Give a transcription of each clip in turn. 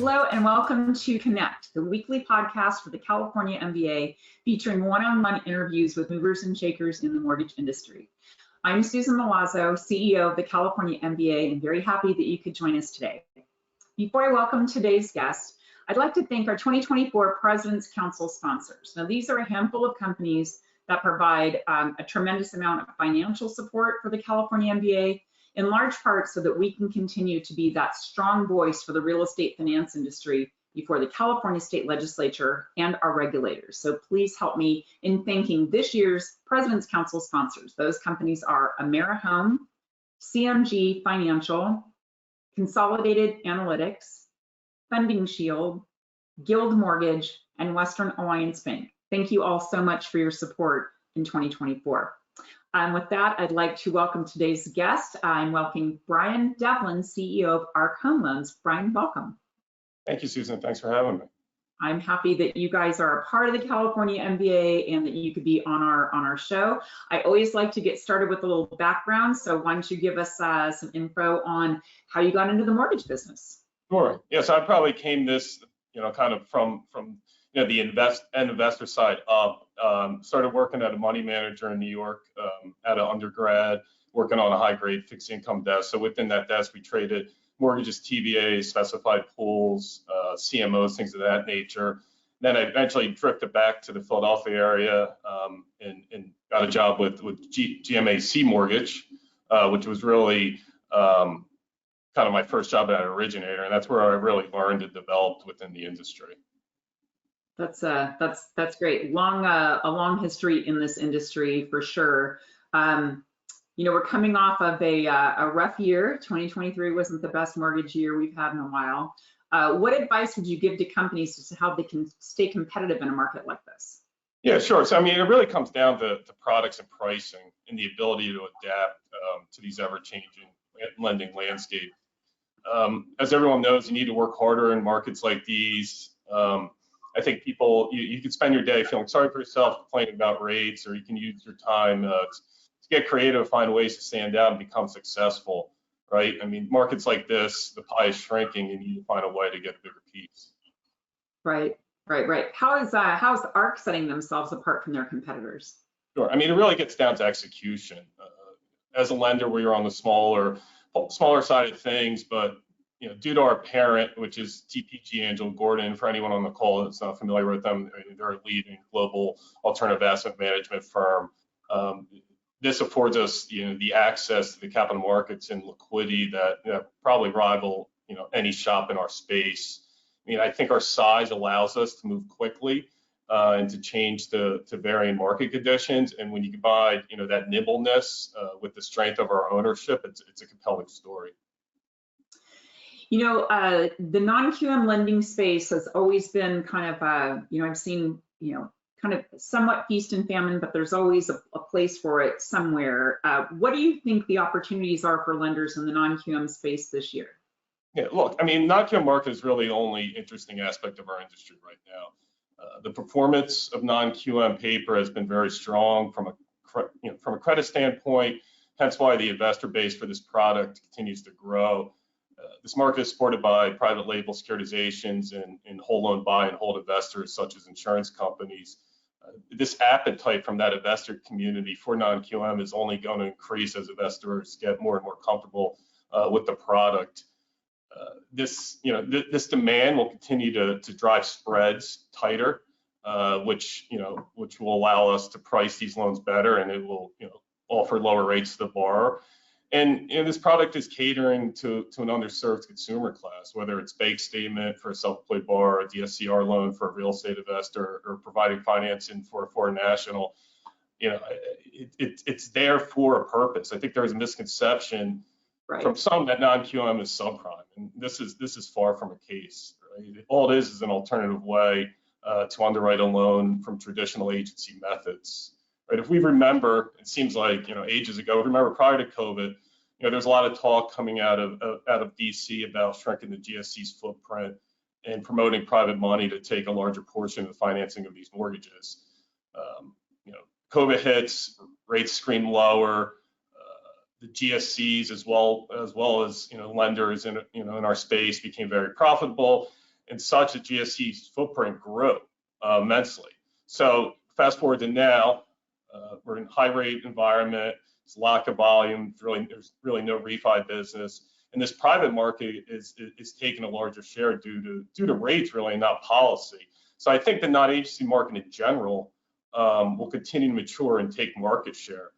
Hello and welcome to Connect, the weekly podcast for the California MBA, featuring one-on-one interviews with movers and shakers in the mortgage industry. I'm Susan Milazzo, CEO of the California MBA, and very happy that you could join us today. Before I welcome today's guest, I'd like to thank our 2024 President's Council sponsors. Now, these are a handful of companies that provide a tremendous amount of financial support for the California MBA, in large part so that we can continue to be that strong voice for the real estate finance industry before the California State Legislature and our regulators. So please help me in thanking this year's President's Council sponsors. Those companies are AmeriHome, CMG Financial, Consolidated Analytics, Funding Shield, Guild Mortgage, and Western Alliance Bank. Thank you all so much for your support in 2024. With that, I'd like to welcome today's guest. I'm welcoming Brian Devlin, CEO of ARC Home Loans. Brian, welcome. Thank you, Susan. Thanks for having me. I'm happy that you guys are a part of the California MBA and that you could be on our show. I always like to get started with a little background. So why don't you give us some info on how you got into the mortgage business? Sure. Yes, I probably came this, kind of from the investor side up. Started working at a money manager in New York at an undergrad, working on a high-grade fixed income desk. So within that desk, we traded mortgages, TBAs, specified pools, CMOs, things of that nature. Then I eventually drifted back to the Philadelphia area and got a job with GMAC Mortgage, which was really kind of my first job at an originator, and that's where I really learned and developed within the industry. That's great. A long history in this industry for sure. We're coming off of a rough year. 2023 wasn't the best mortgage year we've had in a while. What advice would you give to companies as to how they can stay competitive in a market like this? Yeah, sure. So, it really comes down to products and pricing and the ability to adapt to these ever-changing lending landscape. As everyone knows, you need to work harder in markets like these. I think people, you can spend your day feeling sorry for yourself, complaining about rates, or you can use your time to get creative, find ways to stand out and become successful, right? Markets like this, the pie is shrinking and you need to find a way to get a bigger piece. Right. How is ARC setting themselves apart from their competitors? Sure. It really gets down to execution. As a lender, we are on the smaller side of things, but due to our parent, which is TPG Angelo Gordon, for anyone on the call that's not familiar with them, they're a leading global alternative asset management firm. This affords us, the access to the capital markets and liquidity that probably rival, any shop in our space. I think our size allows us to move quickly and to change to varying market conditions. And when you combine, that nimbleness with the strength of our ownership, it's a compelling story. The non-QM lending space has always been kind of, I've seen, kind of somewhat feast and famine, but there's always a place for it somewhere. What do you think the opportunities are for lenders in the non-QM space this year? Yeah, look, non-QM market is really the only interesting aspect of our industry right now. The performance of non-QM paper has been very strong from a credit standpoint, hence why the investor base for this product continues to grow. This market is supported by private label securitizations and whole loan buy and hold investors such as insurance companies. This appetite from that investor community for non-QM is only going to increase as investors get more and more comfortable with the product. This demand will continue to drive spreads tighter, which will allow us to price these loans better, and it will offer lower rates to the borrower. And this product is catering to an underserved consumer class, whether it's bank statement for a self-employed borrower, a DSCR loan for a real estate investor, or providing financing for a foreign national. It's there for a purpose. I think there's a misconception from some that non-QM is subprime, and this is far from a case. Right? All it is an alternative way to underwrite a loan from traditional agency methods. Right? If we remember, it seems like ages ago. Remember prior to COVID, there's a lot of talk coming out of DC about shrinking the GSE's footprint and promoting private money to take a larger portion of the financing of these mortgages. COVID hits, rates scream lower. The GSEs as well as lenders in our space became very profitable. and such that GSE's footprint grew immensely. So fast forward to now, we're in high rate environment. It's lack of volume. There's really no refi business, and this private market is taking a larger share due to rates, really, not policy. So I think the non-agency market in general will continue to mature and take market share.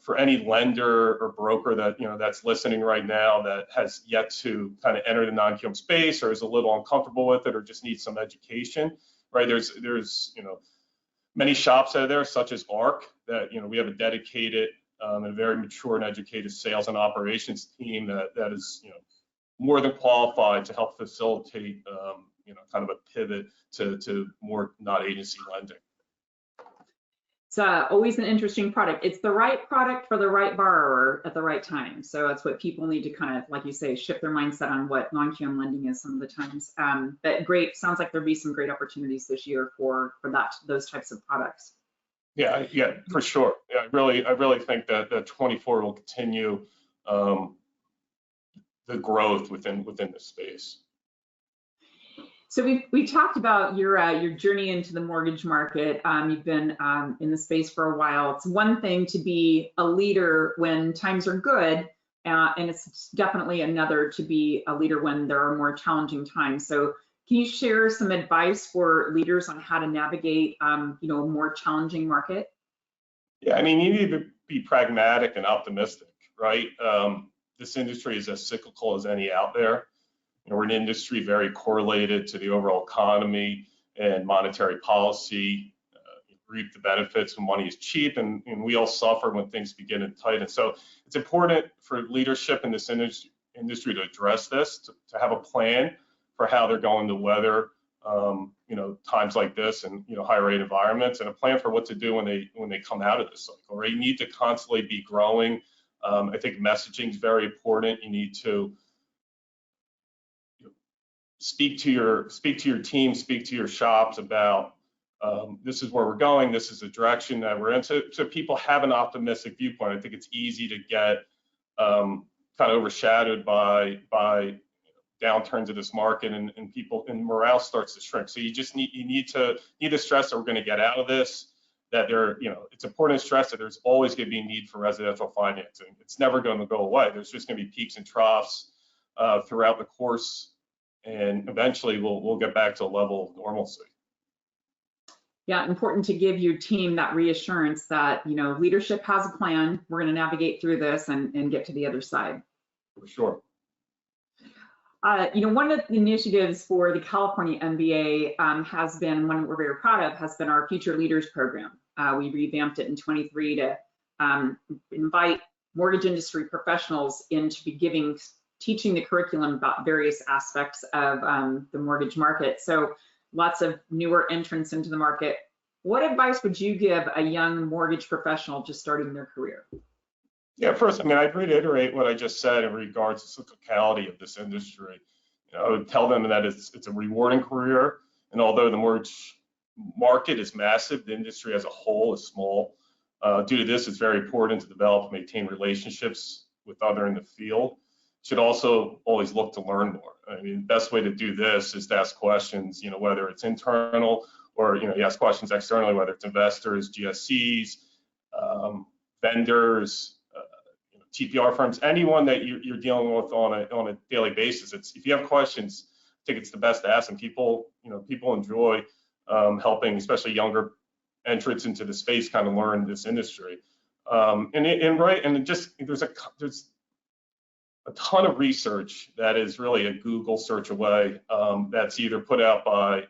For any lender or broker that that's listening right now that has yet to kind of enter the non-QM space or is a little uncomfortable with it or just needs some education, right? There's many shops out there, such as ARC, that we have a dedicated and a very mature and educated sales and operations team that is more than qualified to help facilitate kind of a pivot to more non-agency lending. It's always an interesting product. It's the right product for the right borrower at the right time. So that's what people need to kind of, like you say, shift their mindset on what non-QM lending is some of the times. But great, sounds like there'll be some great opportunities this year for those types of products. Yeah, for sure. Yeah, I really think that 24 will continue the growth within the space. So we talked about your journey into the mortgage market. You've been in the space for a while. It's one thing to be a leader when times are good, and it's definitely another to be a leader when there are more challenging times. So can you share some advice for leaders on how to navigate a more challenging market? Yeah, I mean, you need to be pragmatic and optimistic, right? This industry is as cyclical as any out there. We're an industry very correlated to the overall economy and monetary policy. Reap the benefits when money is cheap, and we all suffer when things begin to tighten. So it's important for leadership in this industry to address this, to have a plan for how they're going to weather times like this and high rate environments, and a plan for what to do when they come out of this cycle. Right? You need to constantly be growing. I think messaging is very important. You need to speak to your team, speak to your shops about this is where we're going, this is the direction that we're in, so people have an optimistic viewpoint. I think it's easy to get kind of overshadowed by downturns of this market, and and morale starts to shrink. So you need to stress that we're going to get out of this, that it's important to stress that there's always going to be a need for residential financing. It's never going to go away. There's just going to be peaks and troughs throughout the course, and eventually we'll get back to a level of normalcy. Yeah, important to give your team that reassurance that leadership has a plan. We're going to navigate through this and get to the other side. For sure. One of the initiatives for the California MBA has been, one we're very proud of, has been our Future Leaders program. We revamped it in 23 to invite mortgage industry professionals in to be teaching the curriculum about various aspects of the mortgage market. So lots of newer entrants into the market. What advice would you give a young mortgage professional just starting their career? Yeah, first, I'd reiterate what I just said in regards to cyclicality of this industry. I would tell them that it's a rewarding career, and although the mortgage market is massive, the industry as a whole is small. Due to this, it's very important to develop and maintain relationships with others in the field. Should also always look to learn more. The best way to do this is to ask questions, whether it's internal or you ask questions externally, whether it's investors, GSEs, vendors, TPR firms, anyone that you're dealing with on a daily basis. If you have questions, I think it's the best to ask them. People enjoy helping, especially younger entrants into the space, kind of learn this industry. There's a ton of research that is really a Google search away, that's either put out by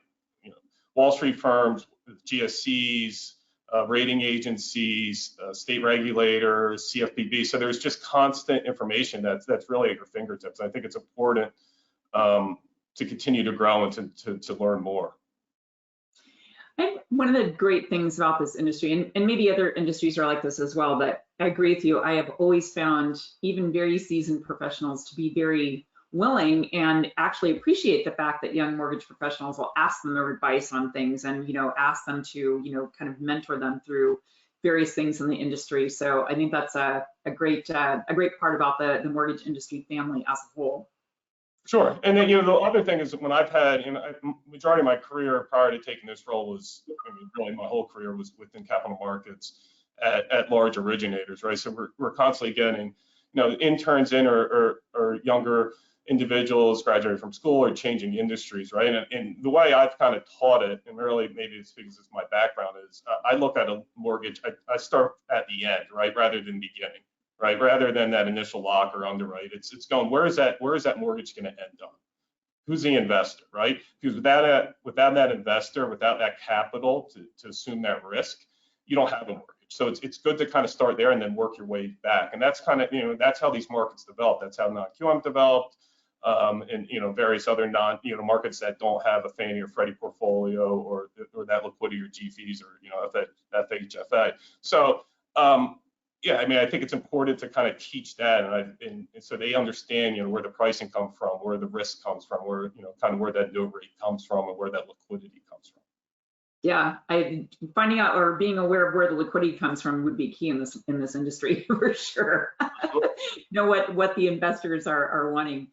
Wall Street firms, GSEs, rating agencies, state regulators, CFPB. So there's just constant information that's really at your fingertips. I think it's important to continue to grow and to learn more. And one of the great things about this industry, and maybe other industries are like this as well, but I agree with you. I have always found even very seasoned professionals to be very willing and actually appreciate the fact that young mortgage professionals will ask them their advice on things and ask them to kind of mentor them through various things in the industry. So I think that's a great part about the mortgage industry family as a whole. Sure. And then, the other thing is when I've had, majority of my career prior to taking this role was, really my whole career was within capital markets at large originators, right? So we're constantly getting, interns in or younger individuals graduating from school or changing industries, right? And the way I've kind of taught it, and really maybe it's because it's my background, is I look at a mortgage, I start at the end, right, rather than beginning, right, rather than that initial lock or underwrite. It's going, where is that mortgage going to end up? Who's the investor, right? Because without that investor, without that capital to assume that risk, you don't have a mortgage. So it's good to kind of start there and then work your way back. And that's kind of, that's how these markets develop. That's how non-QM developed. And various other markets that don't have a Fannie or Freddie portfolio or that liquidity or G-fees or FHFA. So I think it's important to kind of teach that, and so they understand where the pricing comes from, where the risk comes from, where kind of where that note rate comes from, and where that liquidity comes from. Yeah, finding out or being aware of where the liquidity comes from would be key in this industry for sure. Know what the investors are wanting.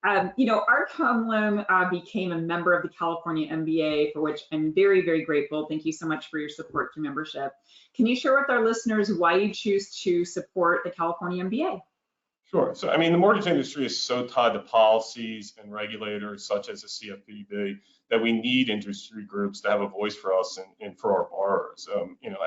Art Home Loan became a member of the California MBA, for which I'm very, very grateful. Thank you so much for your support to membership. Can you share with our listeners why you choose to support the California MBA? Sure. So, the mortgage industry is so tied to policies and regulators such as the CFPB that we need industry groups to have a voice for us and for our borrowers.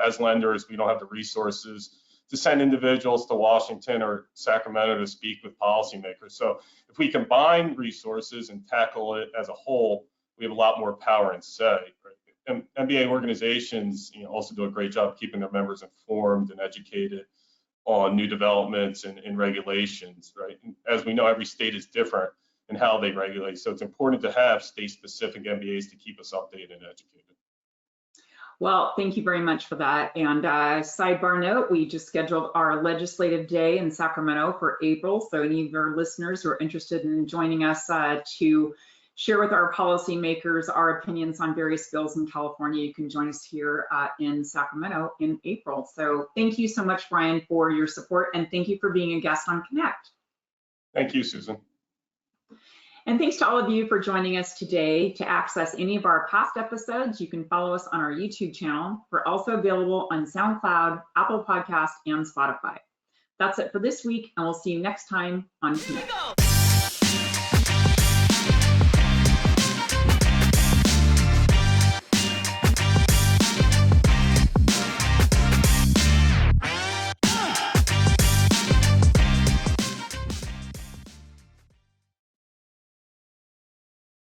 As lenders, we don't have the resources to send individuals to Washington or Sacramento to speak with policymakers. So if we combine resources and tackle it as a whole, we have a lot more power and say. Right? MBA organizations also do a great job keeping their members informed and educated on new developments and regulations, right? And as we know, every state is different in how they regulate. So it's important to have state-specific MBAs to keep us updated and educated. Well, thank you very much for that. And sidebar note, we just scheduled our legislative day in Sacramento for April. So any of our listeners who are interested in joining us to share with our policymakers our opinions on various bills in California, you can join us here in Sacramento in April. So thank you so much, Brian, for your support, and thank you for being a guest on Connect. Thank you, Susan. And thanks to all of you for joining us today. To access any of our past episodes, you can follow us on our YouTube channel. We're also available on SoundCloud, Apple Podcasts, and Spotify. That's it for this week, and we'll see you next time on Connect.